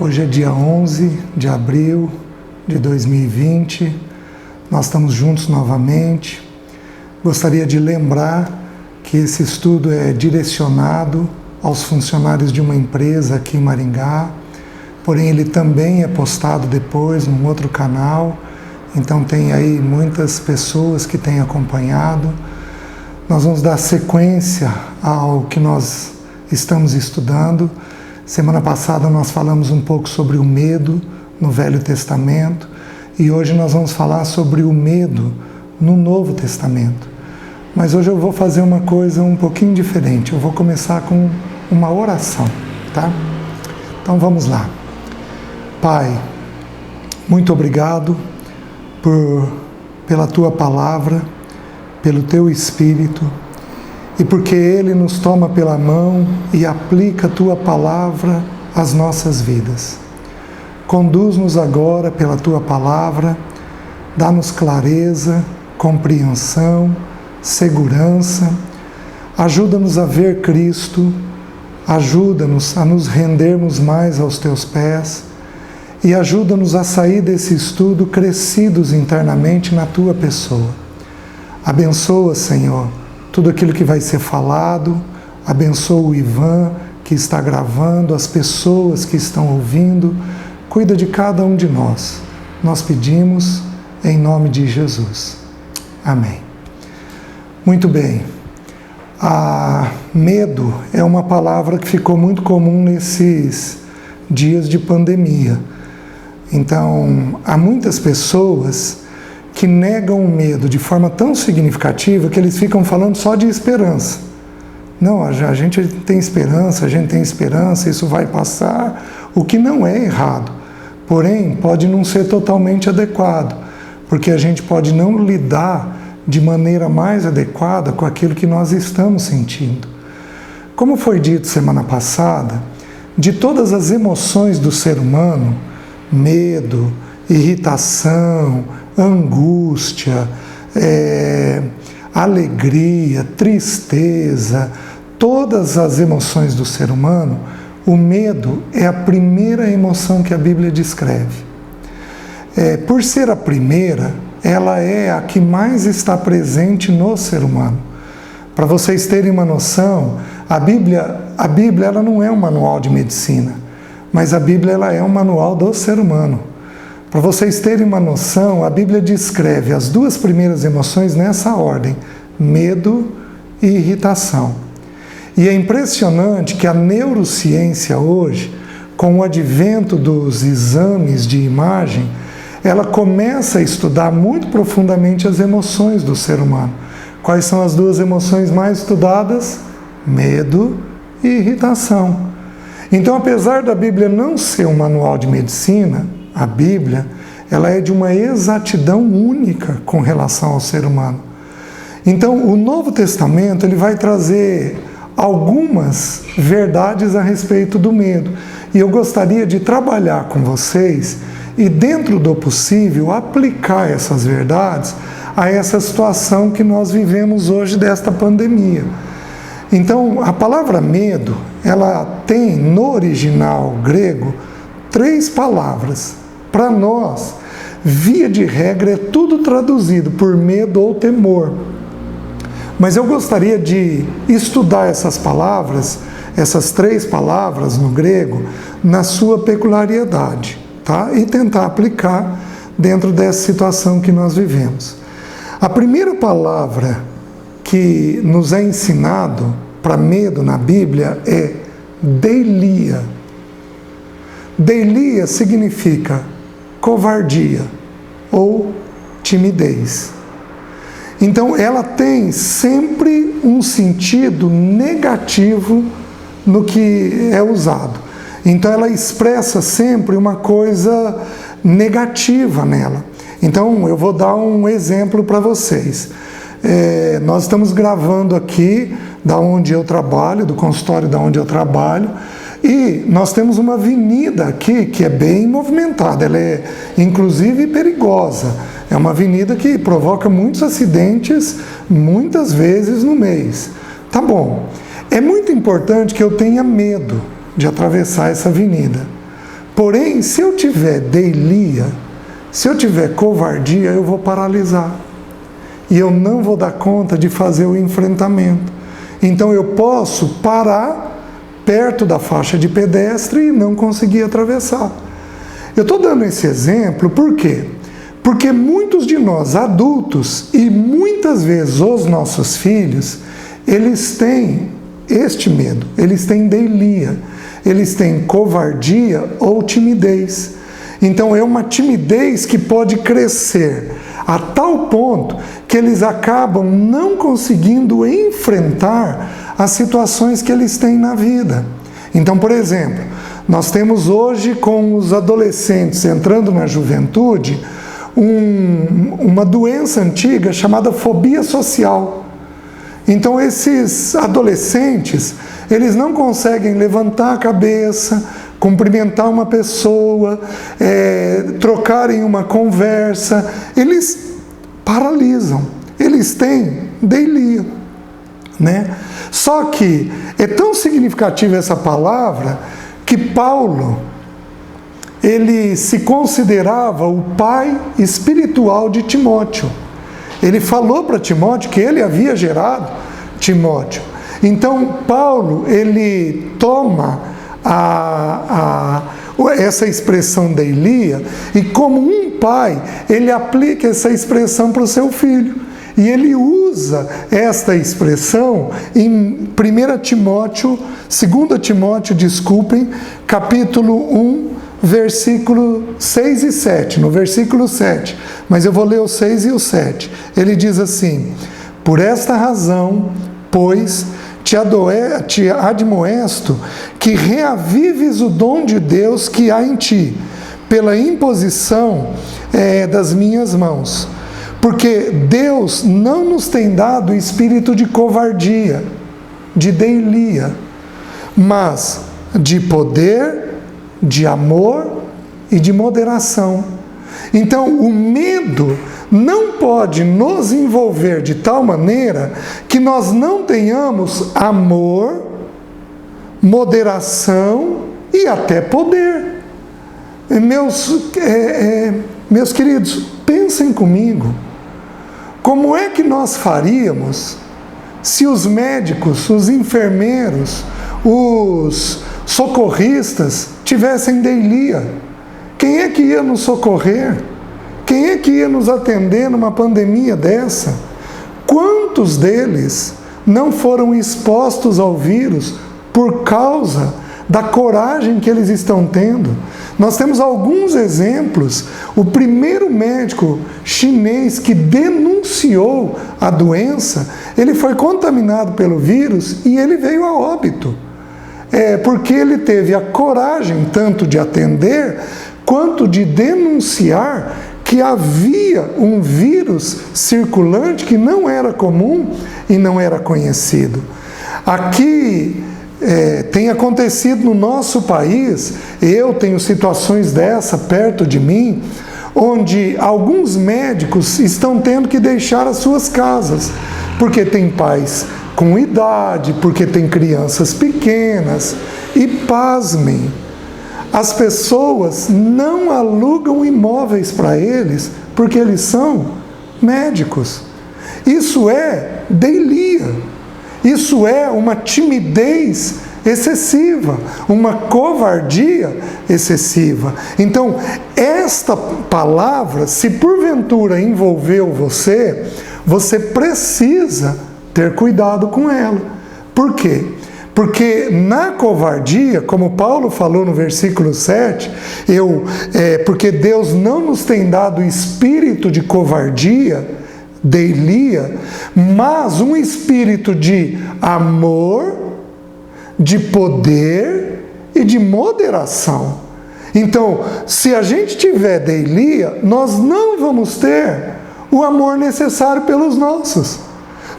Hoje é dia 11 de abril de 2020, nós estamos juntos novamente. Gostaria de lembrar que esse estudo é direcionado aos funcionários de uma empresa aqui em Maringá, porém ele também é postado depois num outro canal, então tem aí muitas pessoas que têm acompanhado. Nós vamos dar sequência ao que nós estamos estudando. Semana passada nós falamos um pouco sobre o medo no Velho Testamento e hoje nós vamos falar sobre o medo no Novo Testamento. Mas hoje eu vou fazer uma coisa um pouquinho diferente. Eu vou começar com uma oração, tá? Então vamos lá. Pai, muito obrigado pela Tua Palavra, pelo Teu Espírito, e porque Ele nos toma pela mão e aplica a Tua Palavra às nossas vidas. Conduz-nos agora pela Tua Palavra, dá-nos clareza, compreensão, segurança, ajuda-nos a ver Cristo, ajuda-nos a nos rendermos mais aos Teus pés e ajuda-nos a sair desse estudo crescidos internamente na Tua pessoa. Abençoa, Senhor, tudo aquilo que vai ser falado, abençoa o Ivan que está gravando, as pessoas que estão ouvindo, cuida de cada um de nós. Nós pedimos em nome de Jesus. Amém. Muito bem. Medo é uma palavra que ficou muito comum nesses dias de pandemia. Então, há muitas pessoas que negam o medo de forma tão significativa que eles ficam falando só de esperança. Não, a gente tem esperança, isso vai passar, o que não é errado. Porém, pode não ser totalmente adequado, porque a gente pode não lidar de maneira mais adequada com aquilo que nós estamos sentindo. Como foi dito semana passada, de todas as emoções do ser humano, medo, irritação, angústia, alegria, tristeza, todas as emoções do ser humano, o medo é a primeira emoção que a Bíblia descreve. Por ser a primeira, ela é a que mais está presente no ser humano. Para vocês terem uma noção, a Bíblia ela não é um manual de medicina, mas a Bíblia ela é um manual do ser humano. Para vocês terem uma noção, a Bíblia descreve as duas primeiras emoções nessa ordem, medo e irritação. E é impressionante que a neurociência hoje, com o advento dos exames de imagem, ela começa a estudar muito profundamente as emoções do ser humano. Quais são as duas emoções mais estudadas? Medo e irritação. Então, apesar da Bíblia não ser um manual de medicina, a Bíblia, ela é de uma exatidão única com relação ao ser humano. Então, o Novo Testamento, ele vai trazer algumas verdades a respeito do medo. E eu gostaria de trabalhar com vocês e, dentro do possível, aplicar essas verdades a essa situação que nós vivemos hoje desta pandemia. Então, a palavra medo, ela tem no original grego 3 palavras. Para nós, via de regra, é tudo traduzido por medo ou temor. Mas eu gostaria de estudar essas palavras, essas 3 palavras no grego, na sua peculiaridade, tá? E tentar aplicar dentro dessa situação que nós vivemos. A primeira palavra que nos é ensinado para medo na Bíblia é deilia. Deilia significa covardia ou timidez. Então, ela tem sempre um sentido negativo no que é usado. Então, ela expressa sempre uma coisa negativa nela. Então, eu vou dar um exemplo para vocês. Nós estamos gravando aqui da onde eu trabalho, do consultório da onde eu trabalho, e nós temos uma avenida aqui que é bem movimentada, ela é inclusive perigosa. É uma avenida que provoca muitos acidentes, muitas vezes no mês. Tá bom. É muito importante que eu tenha medo de atravessar essa avenida. Porém, se eu tiver deilia, se eu tiver covardia, eu vou paralisar. E eu não vou dar conta de fazer o enfrentamento. Então eu posso parar perto da faixa de pedestre e não conseguir atravessar. Eu estou dando esse exemplo por quê? Porque muitos de nós adultos e muitas vezes os nossos filhos, eles têm este medo, eles têm deilia, eles têm covardia ou timidez. Então é uma timidez que pode crescer a tal ponto que eles acabam não conseguindo enfrentar as situações que eles têm na vida. Então, por exemplo, nós temos hoje com os adolescentes entrando na juventude uma doença antiga chamada fobia social. Então esses adolescentes, eles não conseguem levantar a cabeça, cumprimentar uma pessoa, trocarem uma conversa, eles paralisam, eles têm deilia, né? Só que é tão significativa essa palavra que Paulo, ele se considerava o pai espiritual de Timóteo. Ele falou para Timóteo que ele havia gerado Timóteo. Então Paulo, ele toma essa expressão deilia e como um pai, ele aplica essa expressão para o seu filho. E ele usa esta expressão em 2 Timóteo, capítulo 1, versículo 6 e 7, no versículo 7, mas eu vou ler o 6 e o 7. Ele diz assim: por esta razão, pois, te admoesto que reavives o dom de Deus que há em ti, pela imposição das minhas mãos. Porque Deus não nos tem dado espírito de covardia, de deilia, mas de poder, de amor e de moderação. Então, o medo não pode nos envolver de tal maneira que nós não tenhamos amor, moderação e até poder. Meus queridos, pensem comigo. Como é que nós faríamos se os médicos, os enfermeiros, os socorristas tivessem deilia? Quem é que ia nos socorrer? Quem é que ia nos atender numa pandemia dessa? Quantos deles não foram expostos ao vírus por causa da coragem que eles estão tendo? Nós temos alguns exemplos. O primeiro médico chinês que denunciou a doença, ele foi contaminado pelo vírus e ele veio a óbito. Porque ele teve a coragem tanto de atender, quanto de denunciar que havia um vírus circulante que não era comum e não era conhecido. Aqui tem acontecido no nosso país, eu tenho situações dessa perto de mim, onde alguns médicos estão tendo que deixar as suas casas, porque tem pais com idade, porque tem crianças pequenas, e pasmem, as pessoas não alugam imóveis para eles, porque eles são médicos. Isso é deilia. Isso é uma timidez excessiva, uma covardia excessiva. Então, esta palavra, se porventura envolveu você, você precisa ter cuidado com ela. Por quê? Porque na covardia, como Paulo falou no versículo 7, porque Deus não nos tem dado espírito de covardia, deilia, mas um espírito de amor, de poder e de moderação. Então, se a gente tiver deilia, nós não vamos ter o amor necessário pelos nossos.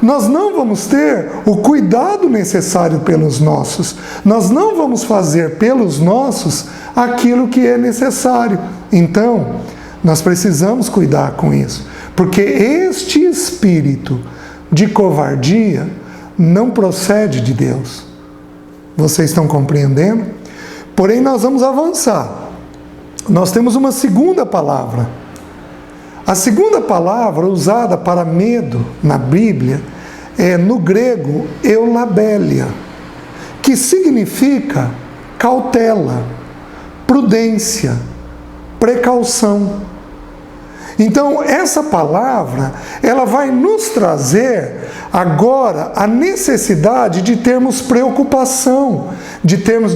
Nós não vamos ter o cuidado necessário pelos nossos. Nós não vamos fazer pelos nossos aquilo que é necessário. Então, nós precisamos cuidar com isso. Porque este espírito de covardia não procede de Deus. Vocês estão compreendendo? Porém, nós vamos avançar. nós temos uma segunda palavra. A segunda palavra usada para medo na Bíblia é, no grego, eulabelia, que significa cautela, prudência, precaução. Então, essa palavra, ela vai nos trazer agora a necessidade de termos preocupação, de termos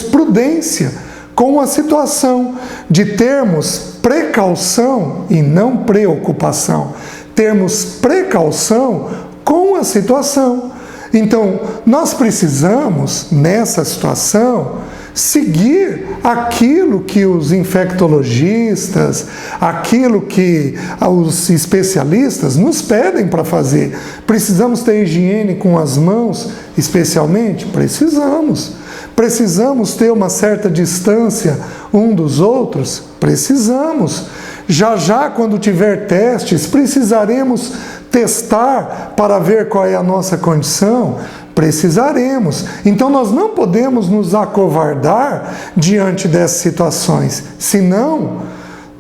prudência com a situação, de termos precaução e não preocupação, termos precaução com a situação. Então, nós precisamos, nessa situação, seguir aquilo que os infectologistas, aquilo que os especialistas nos pedem para fazer. Precisamos ter higiene com as mãos, especialmente? Precisamos. Precisamos ter uma certa distância um dos outros? Precisamos. Já, quando tiver testes, precisaremos testar para ver qual é a nossa condição? Precisaremos. Então nós não podemos nos acovardar diante dessas situações, senão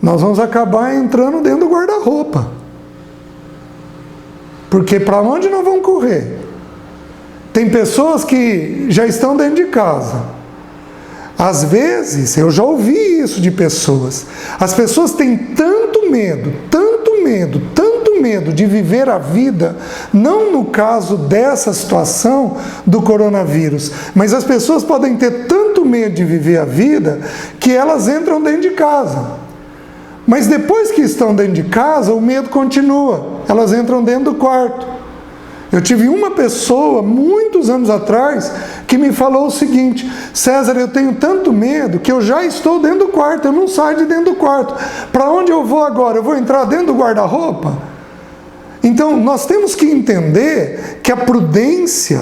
nós vamos acabar entrando dentro do guarda-roupa. Porque para onde nós vamos correr? Tem pessoas que já estão dentro de casa. Às vezes, eu já ouvi isso de pessoas. As pessoas têm tanto medo de viver a vida, não no caso dessa situação do coronavírus, mas as pessoas podem ter tanto medo de viver a vida que elas entram dentro de casa. Mas depois que estão dentro de casa, o medo continua. Elas entram dentro do quarto. Eu tive uma pessoa, muitos anos atrás, que me falou o seguinte: César, eu tenho tanto medo que eu já estou dentro do quarto, eu não saio de dentro do quarto. Para onde eu vou agora? Eu vou entrar dentro do guarda-roupa? Então, nós temos que entender que a prudência,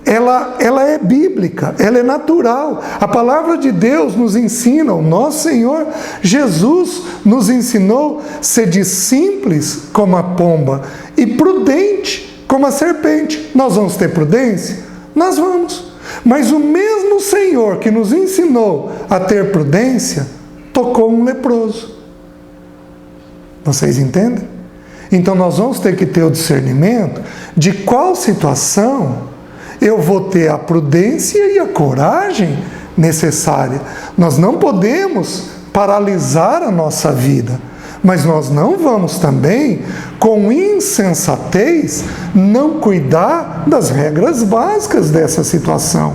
ela é bíblica, ela é natural. A palavra de Deus nos ensina, o nosso Senhor Jesus nos ensinou, sede simples como a pomba e prudente como a serpente. Nós vamos ter prudência? Nós vamos. Mas o mesmo Senhor que nos ensinou a ter prudência, tocou um leproso. Vocês entendem? Então nós vamos ter que ter o discernimento de qual situação eu vou ter a prudência e a coragem necessária. Nós não podemos paralisar a nossa vida, mas nós não vamos também, com insensatez, não cuidar das regras básicas dessa situação.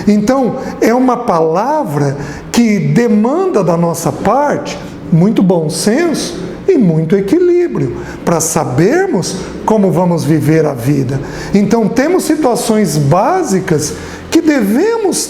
Então, é uma palavra que demanda da nossa parte muito bom senso e muito equilíbrio, para sabermos como vamos viver a vida. Então temos situações básicas que devemos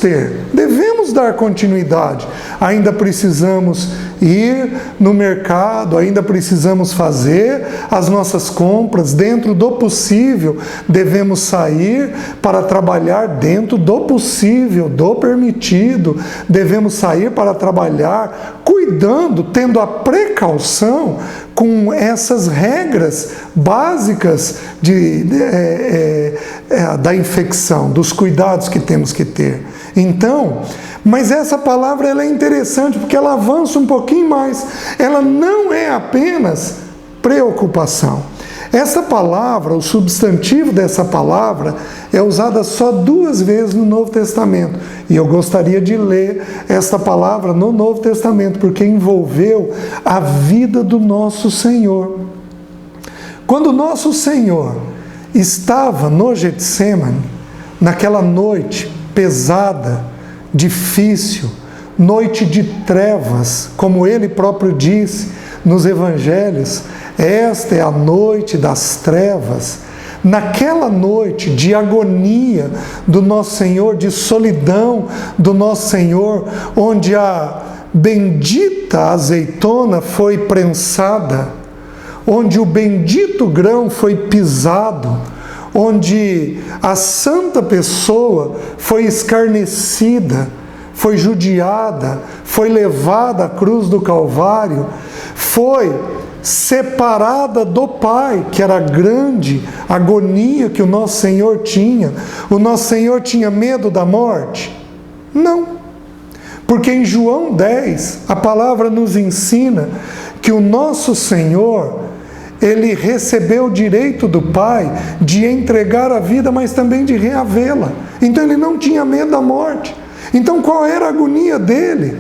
dar continuidade. Ainda precisamos ir no mercado, ainda precisamos fazer as nossas compras. Dentro do possível, devemos sair para trabalhar dentro do possível, do permitido. Devemos sair para trabalhar cuidando, tendo a precaução com essas regras básicas da infecção, dos cuidados que temos que ter. Então, mas essa palavra ela é interessante porque ela avança um pouquinho mais. Ela não é apenas preocupação. Essa palavra, o substantivo dessa palavra, é usada só 2 vezes no Novo Testamento. E eu gostaria de ler esta palavra no Novo Testamento, porque envolveu a vida do nosso Senhor. Quando o nosso Senhor estava no Getsemane, naquela noite pesada, difícil, noite de trevas, como ele próprio disse nos Evangelhos, esta é a noite das trevas. Naquela noite de agonia do nosso Senhor, de solidão do nosso Senhor, onde a bendita azeitona foi prensada, onde o bendito grão foi pisado, onde a santa pessoa foi escarnecida, foi judiada, foi levada à cruz do Calvário, foi separada do Pai, que era a grande agonia que o nosso Senhor tinha. O nosso Senhor tinha medo da morte? Não. Porque em João 10, a palavra nos ensina que o nosso Senhor, Ele recebeu o direito do Pai de entregar a vida, mas também de reavê-la. Então Ele não tinha medo da morte. Então qual era a agonia dele?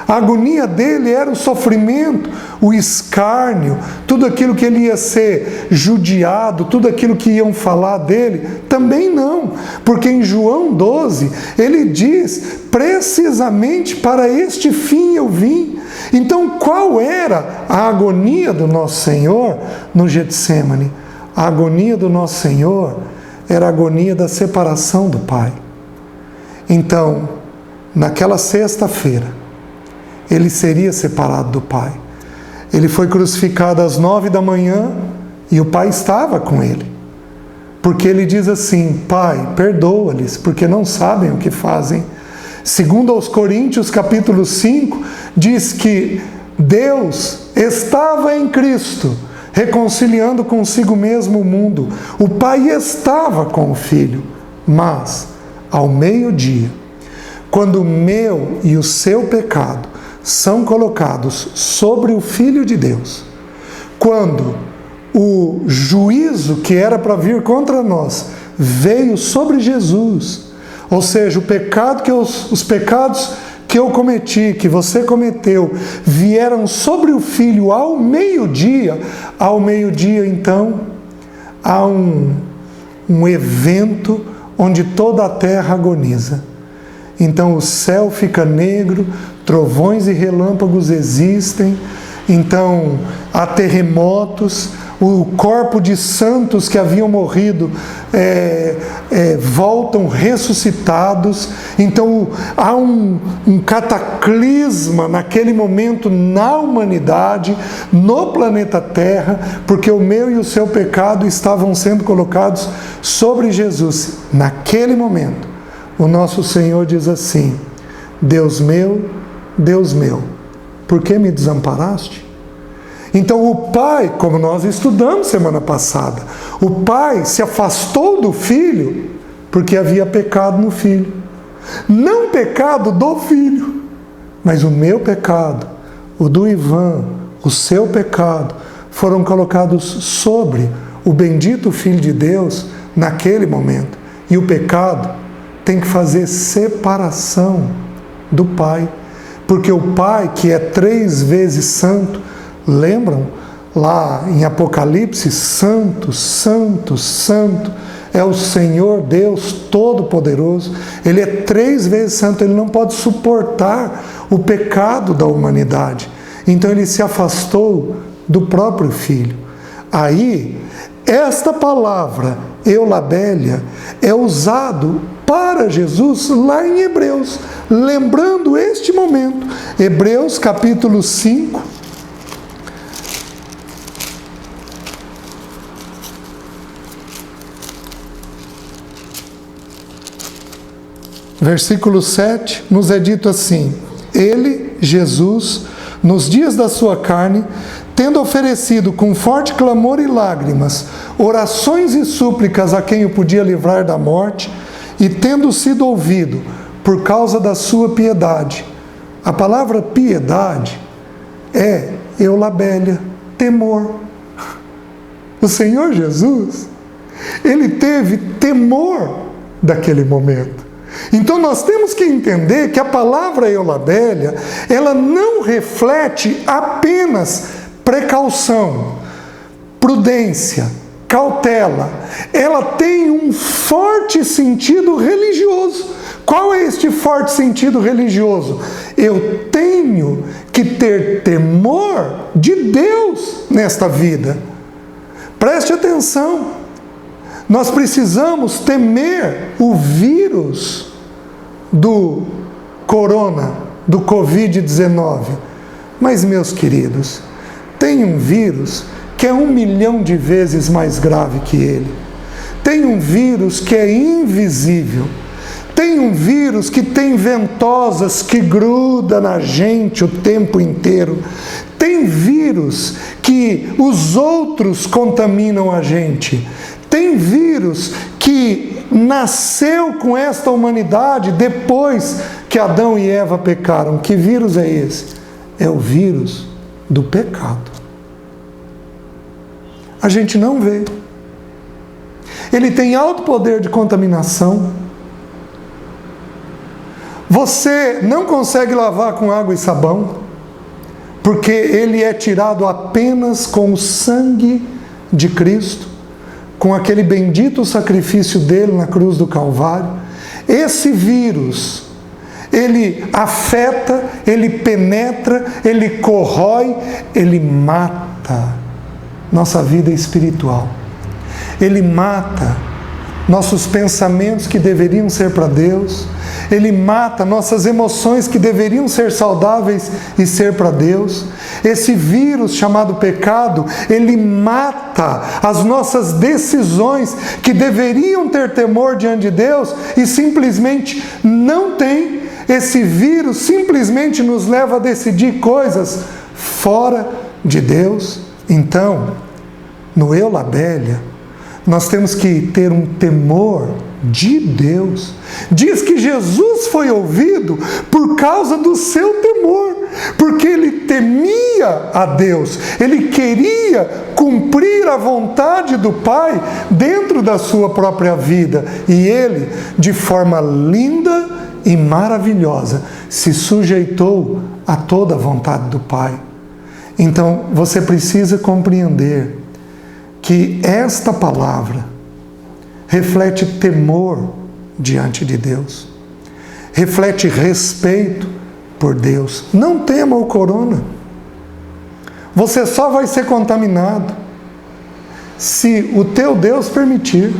A agonia dele era o sofrimento, o escárnio, tudo aquilo que ele ia ser judiado, tudo aquilo que iam falar dele. Também não, porque em João 12, ele diz, precisamente para este fim eu vim. Então qual era a agonia do nosso Senhor no Getsêmani? A agonia do nosso Senhor era a agonia da separação do Pai. Então, naquela sexta-feira, ele seria separado do Pai. Ele foi crucificado às 9 da manhã e o Pai estava com ele. Porque ele diz assim, Pai, perdoa-lhes, porque não sabem o que fazem. Segundo aos Coríntios, capítulo 5, diz que Deus estava em Cristo, reconciliando consigo mesmo o mundo. O Pai estava com o Filho, mas, ao meio-dia, quando o meu e o seu pecado são colocados sobre o Filho de Deus, quando o juízo que era para vir contra nós veio sobre Jesus, ou seja, o pecado os pecados que eu cometi, que você cometeu, vieram sobre o Filho ao meio-dia então há um evento onde toda a terra agoniza. Então o céu fica negro, trovões e relâmpagos existem, então há terremotos, o corpo de santos que haviam morrido voltam ressuscitados. Então há um cataclisma naquele momento na humanidade, no planeta Terra, porque o meu e o seu pecado estavam sendo colocados sobre Jesus. Naquele momento, o nosso Senhor diz assim, Deus meu, por que me desamparaste? Então o Pai, como nós estudamos semana passada, o Pai se afastou do Filho porque havia pecado no Filho. Não pecado do Filho, mas o meu pecado, o do Ivan, o seu pecado, foram colocados sobre o bendito Filho de Deus naquele momento. E o pecado tem que fazer separação do Pai, porque o Pai, que é 3 vezes santo, lembram lá em Apocalipse, santo, santo, santo, é o Senhor Deus Todo-Poderoso. Ele é 3 vezes santo, ele não pode suportar o pecado da humanidade. Então ele se afastou do próprio Filho. Aí, esta palavra, eulabélia, é usado para Jesus lá em Hebreus, lembrando este momento. Hebreus capítulo 5, versículo 7, nos é dito assim, ele, Jesus, nos dias da sua carne, tendo oferecido com forte clamor e lágrimas, orações e súplicas a quem o podia livrar da morte, e tendo sido ouvido por causa da sua piedade. A palavra piedade é eulabélia, temor. O Senhor Jesus, ele teve temor daquele momento. Então nós temos que entender que a palavra eulabélia, ela não reflete apenas precaução, prudência, cautela. Ela tem um forte sentido religioso. Qual é este forte sentido religioso? Eu tenho que ter temor de Deus nesta vida. Preste atenção. Nós precisamos temer o vírus do corona, do Covid-19. Mas, meus queridos, tem um vírus que é 1 milhão de vezes mais grave que ele. Tem um vírus que é invisível. Tem um vírus que tem ventosas que gruda na gente o tempo inteiro. Tem vírus que os outros contaminam a gente. Tem vírus que nasceu com esta humanidade depois que Adão e Eva pecaram. Que vírus é esse? É o vírus do pecado. A gente não vê. Ele tem alto poder de contaminação. Você não consegue lavar com água e sabão, porque ele é tirado apenas com o sangue de Cristo, com aquele bendito sacrifício dele na cruz do Calvário. Esse vírus, ele afeta, ele penetra, ele corrói, ele mata nossa vida espiritual. Ele mata nossos pensamentos que deveriam ser para Deus. Ele mata nossas emoções que deveriam ser saudáveis e ser para Deus. Esse vírus chamado pecado, ele mata as nossas decisões que deveriam ter temor diante de Deus e simplesmente não tem. Esse vírus simplesmente nos leva a decidir coisas fora de Deus. Então, no Eulabélia, nós temos que ter um temor de Deus. Diz que Jesus foi ouvido por causa do seu temor, porque ele temia a Deus, ele queria cumprir a vontade do Pai dentro da sua própria vida, e ele, de forma linda e maravilhosa, se sujeitou a toda a vontade do Pai. Então, você precisa compreender que esta palavra reflete temor diante de Deus, reflete respeito por Deus. Não tema o corona. Você só vai ser contaminado se o teu Deus permitir.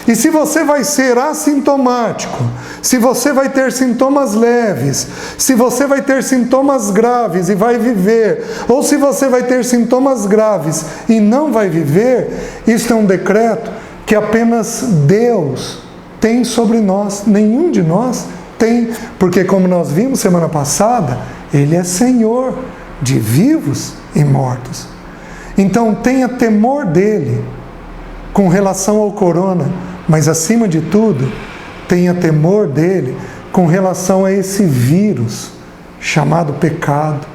E se você vai ser assintomático, se você vai ter sintomas leves, se você vai ter sintomas graves e vai viver, ou se você vai ter sintomas graves e não vai viver, isso é um decreto que apenas Deus tem sobre nós. Nenhum de nós tem, porque como nós vimos semana passada, Ele é Senhor de vivos e mortos. Então tenha temor dEle com relação ao corona, mas acima de tudo, tenha temor dEle com relação a esse vírus chamado pecado.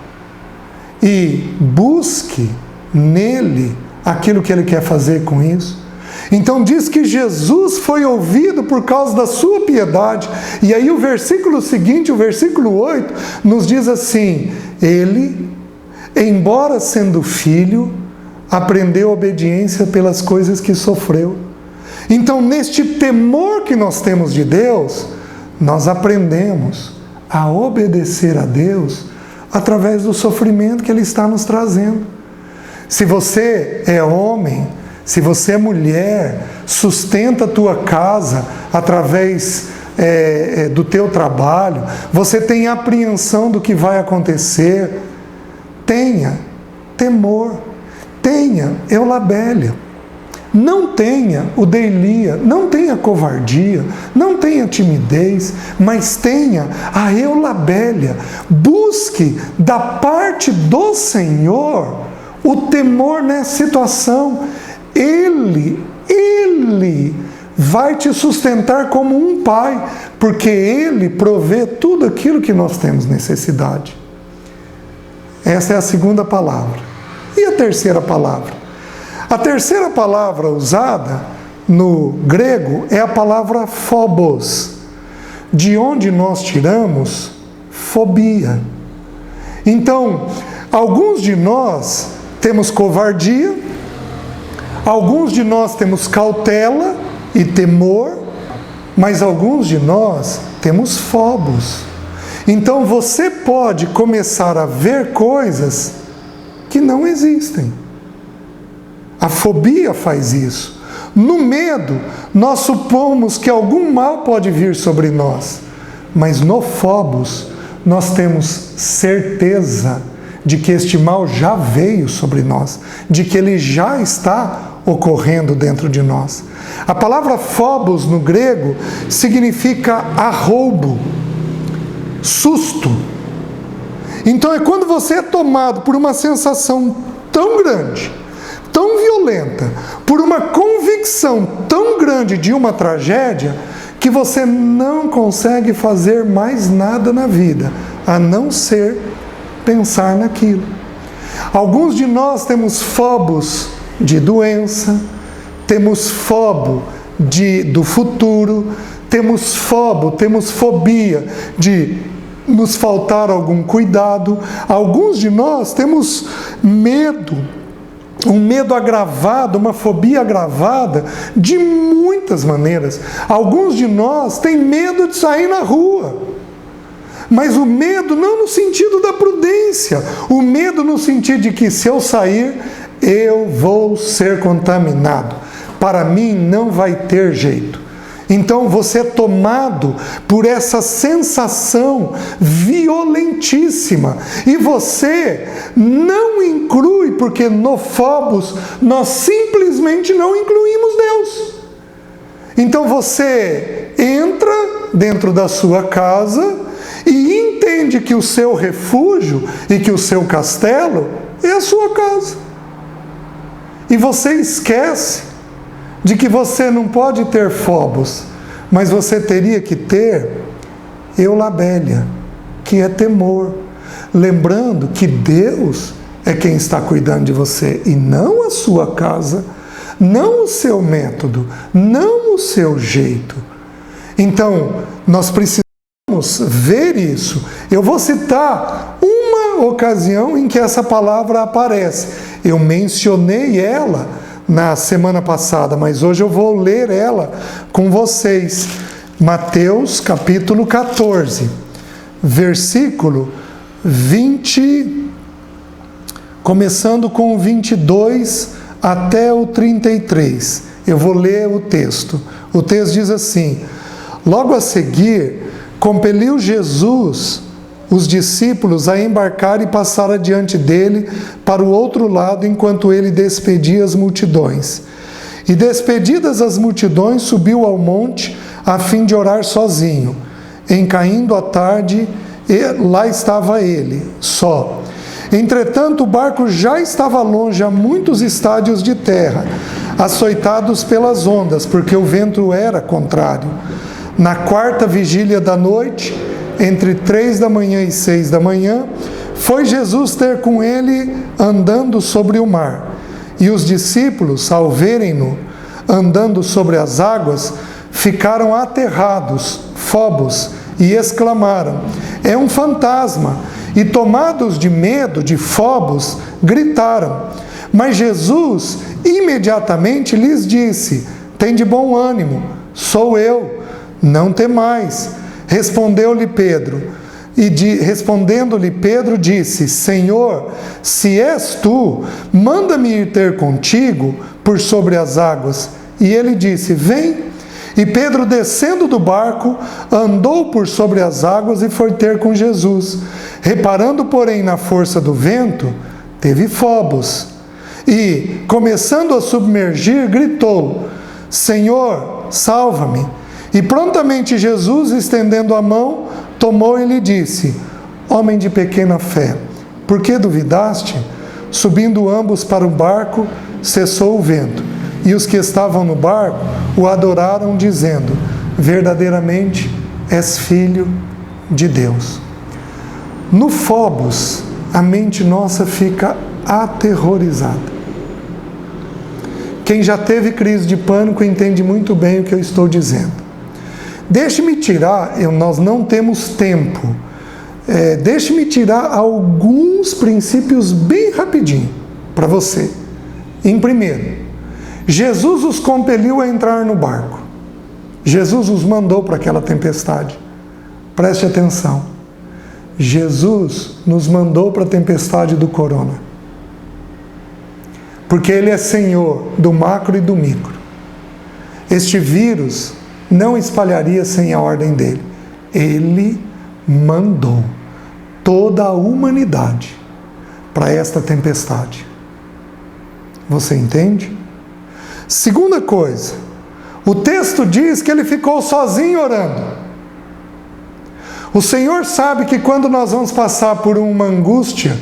E busque nele aquilo que Ele quer fazer com isso. Então diz que Jesus foi ouvido por causa da sua piedade. E aí o versículo seguinte, o versículo 8, nos diz assim: Ele, embora sendo filho, aprendeu obediência pelas coisas que sofreu. Então, neste temor que nós temos de Deus, nós aprendemos a obedecer a Deus através do sofrimento que Ele está nos trazendo. Se você é homem, se você é mulher, sustenta a tua casa através do teu trabalho, você tem apreensão do que vai acontecer, tenha temor, tenha Eulabélia. Não tenha o Deilia, não tenha covardia, não tenha timidez, mas tenha a Eulabélia. Busque da parte do Senhor o temor nessa situação. Ele vai te sustentar como um pai, porque Ele provê tudo aquilo que nós temos necessidade. Essa é a segunda palavra. E a terceira palavra? A terceira palavra usada no grego é a palavra phobos, de onde nós tiramos fobia. Então, alguns de nós temos covardia, alguns de nós temos cautela e temor, mas alguns de nós temos phobos. Então você pode começar a ver coisas que não existem. A fobia faz isso. No medo, nós supomos que algum mal pode vir sobre nós, mas no phobos, nós temos certeza de que este mal já veio sobre nós, de que ele já está ocorrendo dentro de nós. A palavra phobos no grego significa arroubo, susto. Então é quando você é tomado por uma sensação tão grande, tão violenta, por uma convicção tão grande de uma tragédia, que você não consegue fazer mais nada na vida, a não ser pensar naquilo. Alguns de nós temos fobos de doença, temos fobo do futuro, temos fobia de nos faltar algum cuidado. Alguns de nós temos medo, um medo agravado, uma fobia agravada de muitas maneiras. Alguns de nós têm medo de sair na rua, mas o medo não no sentido da prudência, o medo no sentido de que se eu sair, eu vou ser contaminado. Para mim não vai ter jeito. Então você é tomado por essa sensação violentíssima e você não inclui, porque no Phobos nós simplesmente não incluímos Deus. Então você entra dentro da sua casa e entende que o seu refúgio e que o seu castelo é a sua casa. E você esquece de que você não pode ter Phobos, mas você teria que ter Eulabélia, que é temor. Lembrando que Deus é quem está cuidando de você e não a sua casa, não o seu método, não o seu jeito. Então, nós precisamos ver isso. Eu vou citar uma ocasião em que essa palavra aparece. Eu mencionei ela na semana passada, mas hoje eu vou ler ela com vocês. Mateus capítulo 14, versículo 20, começando com o 22 até o 33. Eu vou ler o texto. O texto diz assim: logo a seguir, compeliu Jesus os discípulos a embarcar e passar adiante dele para o outro lado, enquanto ele despedia as multidões. E despedidas as multidões, subiu ao monte a fim de orar sozinho. Em caindo a tarde, lá estava ele, só. Entretanto, o barco já estava longe, a muitos estádios de terra, açoitados pelas ondas, porque o vento era contrário. Na quarta vigília da noite, entre 3 da manhã e 6 da manhã, foi Jesus ter com ele andando sobre o mar. E os discípulos, ao verem-no andando sobre as águas, ficaram aterrados, Phobos, e exclamaram: é um fantasma! E tomados de medo de Phobos, gritaram. Mas Jesus imediatamente lhes disse: tende bom ânimo, sou eu, não temais. Respondeu-lhe Pedro, respondendo-lhe Pedro disse: Senhor, se és tu, manda-me ir ter contigo por sobre as águas. E ele disse: vem. E Pedro, descendo do barco, andou por sobre as águas e foi ter com Jesus. Reparando, porém, na força do vento, teve Phobos. E, começando a submergir, gritou: Senhor, salva-me. E prontamente Jesus, estendendo a mão, tomou e lhe disse: homem de pequena fé, por que duvidaste? Subindo ambos para o barco, cessou o vento. E os que estavam no barco o adoraram, dizendo: verdadeiramente és filho de Deus. No Phobos, a mente nossa fica aterrorizada. Quem já teve crise de pânico entende muito bem o que eu estou dizendo. Deixe-me tirar, nós não temos tempo, deixe-me tirar alguns princípios bem rapidinho para você. Em primeiro, Jesus os compeliu a entrar no barco. Jesus os mandou para aquela tempestade. Preste atenção. Jesus nos mandou para a tempestade do corona. Porque Ele é Senhor do macro e do micro. Este vírus não espalharia sem a ordem dele. Ele mandou toda a humanidade para esta tempestade. Você entende? Segunda coisa, o texto diz que ele ficou sozinho orando. O Senhor sabe que quando nós vamos passar por uma angústia,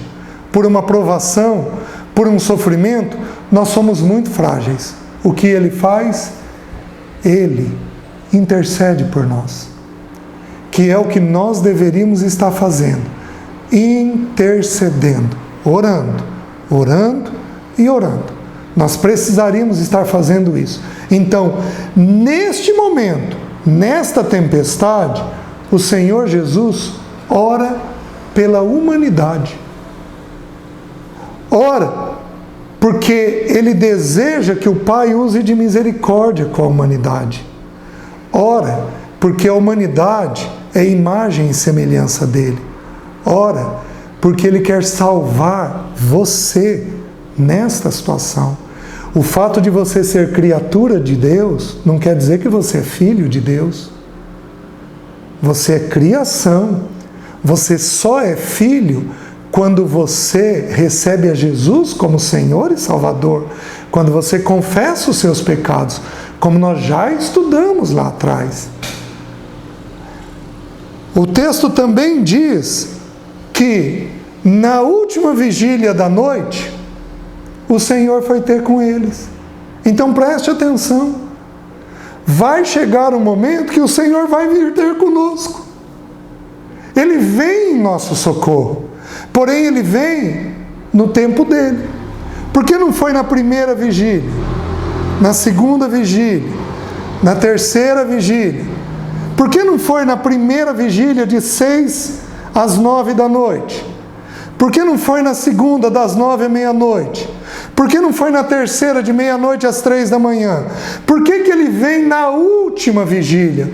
por uma provação, por um sofrimento, nós somos muito frágeis. O que Ele faz? Ele intercede por nós, que é o que nós deveríamos estar fazendo, intercedendo, orando, orando e orando. Nós precisaríamos estar fazendo isso. Então, neste momento, nesta tempestade, o Senhor Jesus ora pela humanidade. Ora, porque Ele deseja que o Pai use de misericórdia com a humanidade. Ora, porque a humanidade é imagem e semelhança dEle. Ora, porque Ele quer salvar você nesta situação. O fato de você ser criatura de Deus não quer dizer que você é filho de Deus. Você é criação. Você só é filho quando você recebe a Jesus como Senhor e Salvador. Quando você confessa os seus pecados, como nós já estudamos lá atrás. O texto também diz que na última vigília da noite, o Senhor foi ter com eles. Então preste atenção. Vai chegar um momento que o Senhor vai vir ter conosco. Ele vem em nosso socorro. Porém, Ele vem no tempo dEle. Por que não foi na primeira vigília? Na segunda vigília? Na terceira vigília? Por que não foi na primeira vigília de 6 às 9 da noite? Por que não foi na segunda das 9 à meia-noite? Por que não foi na terceira de meia-noite às 3 da manhã? Por que Ele vem na última vigília?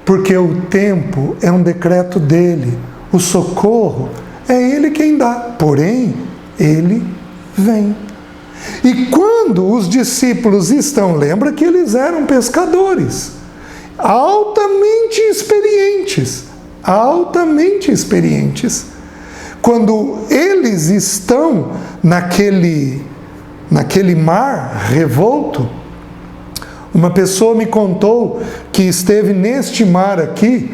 Porque o tempo é um decreto dEle. O socorro é Ele quem dá. Porém, Ele vem. E quando os discípulos estão, lembra que eles eram pescadores, altamente experientes. Quando eles estão naquele mar revolto, uma pessoa me contou que esteve neste mar aqui,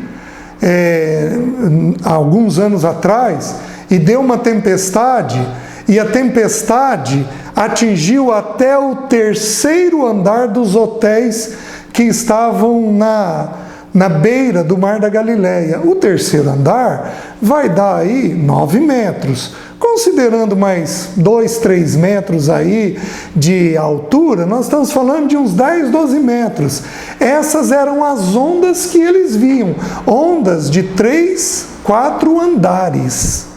há alguns anos atrás, e deu uma tempestade, e a tempestade atingiu até o 3º andar dos hotéis que estavam na beira do Mar da Galileia. O 3º andar vai dar aí 9 metros. Considerando mais 2, 3 metros aí de altura, nós estamos falando de uns 10, 12 metros. Essas eram as ondas que eles viam. Ondas de 3, 4 andares.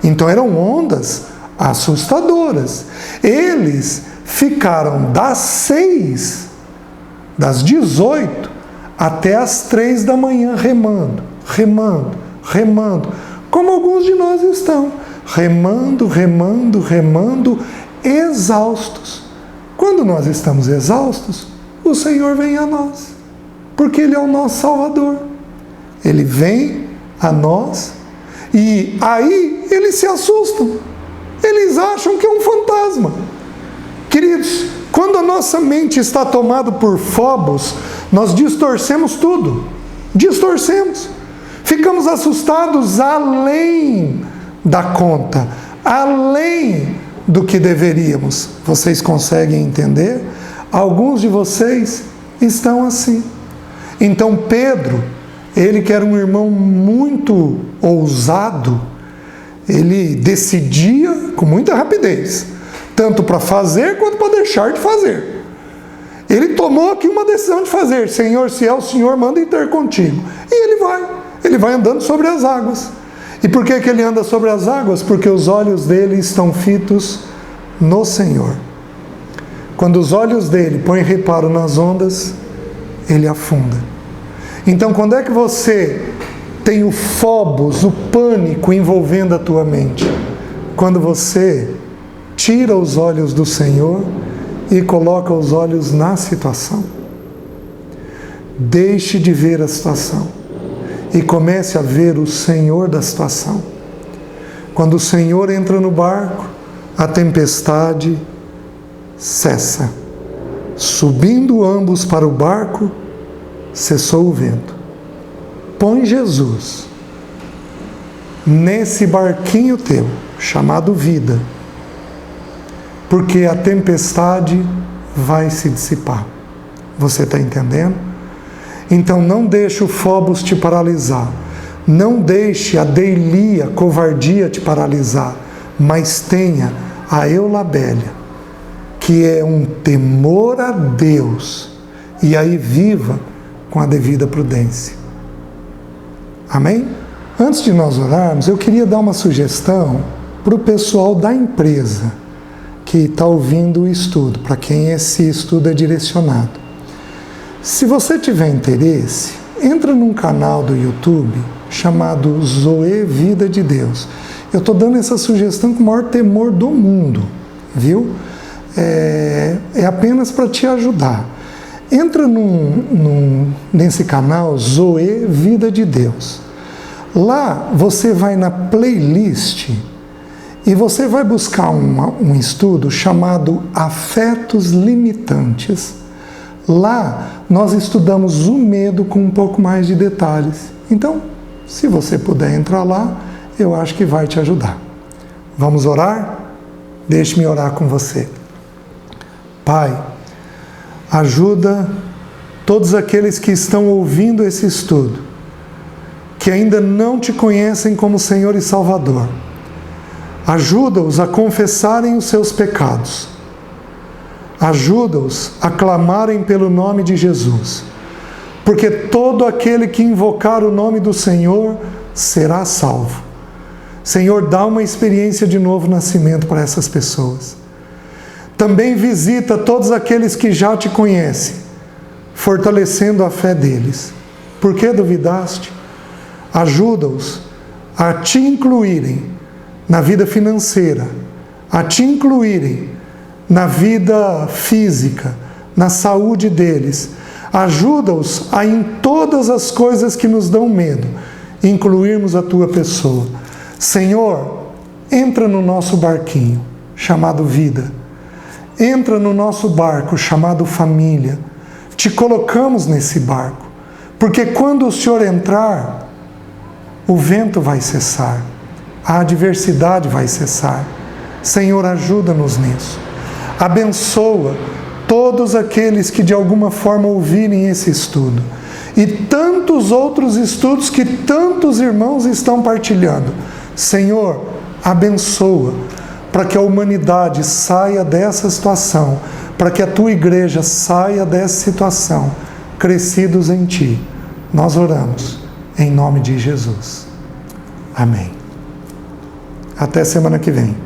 Então eram ondas assustadoras. Eles ficaram das 18 até as 3 da manhã remando, como alguns de nós estão, remando, exaustos. Quando nós estamos exaustos, o Senhor vem a nós, porque Ele é o nosso Salvador. Ele vem a nós e aí eles se assustam. Eles acham que é um fantasma. Queridos, quando a nossa mente está tomada por fobos, nós distorcemos tudo. Distorcemos. Ficamos assustados além da conta, além do que deveríamos. Vocês conseguem entender? Alguns de vocês estão assim. Então Pedro, ele que era um irmão muito ousado, ele decidia com muita rapidez, tanto para fazer quanto para deixar de fazer. Ele tomou aqui uma decisão de fazer: Senhor, se é o Senhor, manda ir ter contigo. E ele vai andando sobre as águas. E por que ele anda sobre as águas? Porque os olhos dele estão fitos no Senhor. Quando os olhos dele põem reparo nas ondas, ele afunda. Então, quando é que você tem o phobos, o pânico envolvendo a tua mente? Quando você tira os olhos do Senhor e coloca os olhos na situação. Deixe de ver a situação e comece a ver o Senhor da situação. Quando o Senhor entra no barco, a tempestade cessa. Subindo ambos para o barco, cessou o vento. Põe Jesus nesse barquinho teu, chamado vida, porque a tempestade vai se dissipar. Você está entendendo? Então não deixe o Fobos te paralisar. Não deixe a deilia, a covardia te paralisar. Mas tenha a Eulabélia, que é um temor a Deus. E aí viva com a devida prudência. Amém? Antes de nós orarmos, eu queria dar uma sugestão para o pessoal da empresa que está ouvindo o estudo, para quem esse estudo é direcionado. Se você tiver interesse, entra num canal do YouTube chamado Zoe Vida de Deus. Eu estou dando essa sugestão com o maior temor do mundo, viu? É apenas para te ajudar. Entra nesse canal Zoe Vida de Deus. Lá você vai na playlist e você vai buscar um estudo chamado Afetos Limitantes. Lá nós estudamos o medo com um pouco mais de detalhes. Então, se você puder entrar lá, eu acho que vai te ajudar. Vamos orar? Deixe-me orar com você. Pai, ajuda todos aqueles que estão ouvindo esse estudo, que ainda não te conhecem como Senhor e Salvador. Ajuda-os a confessarem os seus pecados. Ajuda-os a clamarem pelo nome de Jesus. Porque todo aquele que invocar o nome do Senhor será salvo. Senhor, dá uma experiência de novo nascimento para essas pessoas. Também visita todos aqueles que já te conhecem, fortalecendo a fé deles. Por que duvidaste? Ajuda-os a te incluírem na vida financeira, a te incluírem na vida física, na saúde deles. Ajuda-os a, em todas as coisas que nos dão medo, incluirmos a tua pessoa. Senhor, entra no nosso barquinho, chamado vida. Entra no nosso barco, chamado família. Te colocamos nesse barco, porque quando o Senhor entrar, o vento vai cessar, a adversidade vai cessar. Senhor, ajuda-nos nisso. Abençoa todos aqueles que de alguma forma ouvirem esse estudo e tantos outros estudos que tantos irmãos estão partilhando. Senhor, abençoa para que a humanidade saia dessa situação, para que a tua igreja saia dessa situação, crescidos em ti. Nós oramos em nome de Jesus. Amém. Até semana que vem.